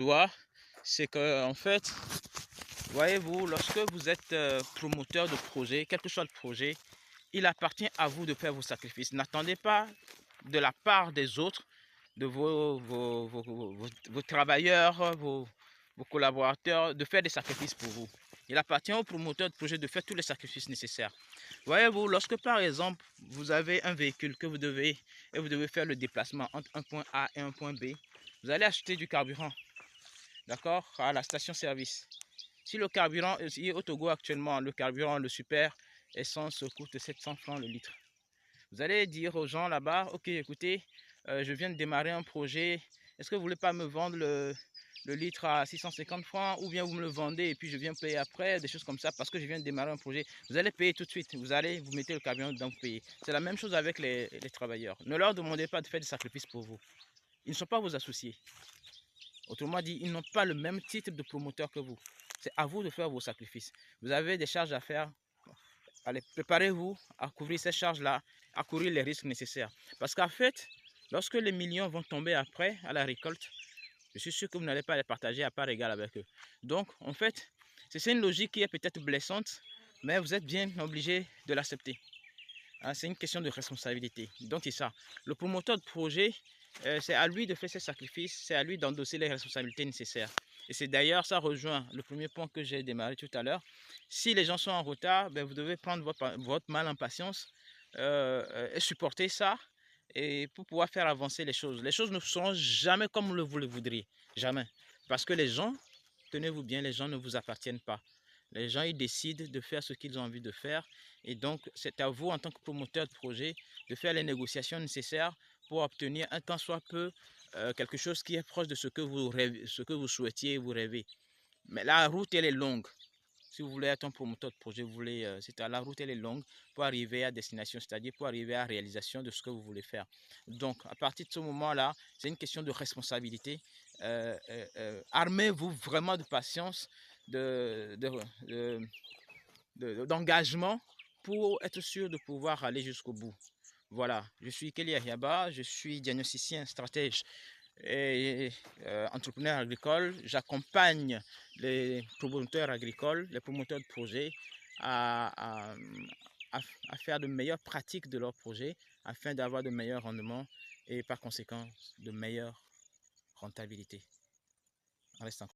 vois, c'est que en fait, voyez-vous, lorsque vous êtes promoteur de projet, quel que soit le projet, il appartient à vous de faire vos sacrifices. N'attendez pas de la part des autres, de vos travailleurs, vos collaborateurs, de faire des sacrifices pour vous. Il appartient au promoteur de projet de faire tous les sacrifices nécessaires. Voyez-vous, lorsque par exemple, vous avez un véhicule que vous devez faire le déplacement entre un point A et un point B, vous allez acheter du carburant, d'accord, à la station-service. Si le carburant, si au Togo actuellement, le carburant, le super essence coûte 700 francs le litre. Vous allez dire aux gens là-bas, ok, écoutez, je viens de démarrer un projet, est-ce que vous voulez pas me vendre le litre à 650 francs ou bien vous me le vendez et puis je viens payer après, des choses comme ça parce que je viens de démarrer un projet. Vous allez payer tout de suite, vous mettez le carburant dedans, vous payez. C'est la même chose avec les travailleurs. Ne leur demandez pas de faire des sacrifices pour vous. Ils ne sont pas vos associés. Autrement dit, ils n'ont pas le même titre de promoteur que vous. C'est à vous de faire vos sacrifices. Vous avez des charges à faire. Allez, préparez-vous à couvrir ces charges-là, à courir les risques nécessaires. Parce qu'en fait, lorsque les millions vont tomber après à la récolte, je suis sûr que vous n'allez pas les partager à part égale avec eux. Donc, en fait, c'est une logique qui est peut-être blessante, mais vous êtes bien obligé de l'accepter. Hein, c'est une question de responsabilité. Donc, c'est ça. Le promoteur de projet, c'est à lui de faire ses sacrifices, c'est à lui d'endosser les responsabilités nécessaires. Et c'est d'ailleurs, ça rejoint le premier point que j'ai démarré tout à l'heure. Si les gens sont en retard, ben, vous devez prendre votre mal en patience et supporter ça et pour pouvoir faire avancer les choses. Les choses ne seront jamais comme vous le voudriez. Jamais. Parce que les gens, tenez-vous bien, les gens ne vous appartiennent pas. Les gens, ils décident de faire ce qu'ils ont envie de faire. Et donc, c'est à vous, en tant que promoteur de projet, de faire les négociations nécessaires pour obtenir un tant soit peu quelque chose qui est proche de ce que vous rêvez, ce que vous souhaitiez, vous rêvez. Mais la route, elle est longue. Si vous voulez être un promoteur de projet, la route, elle est longue pour arriver à destination, c'est-à-dire pour arriver à la réalisation de ce que vous voulez faire. Donc, à partir de ce moment-là, c'est une question de responsabilité. Armez-vous vraiment de patience, d'engagement pour être sûr de pouvoir aller jusqu'au bout. Voilà, je suis Kelly Ahiaba, je suis diagnosticien stratège et entrepreneur agricole. J'accompagne les promoteurs agricoles, les promoteurs de projets à, à, à faire de meilleures pratiques de leurs projets afin d'avoir de meilleurs rendements et par conséquent de meilleures rentabilités. En restant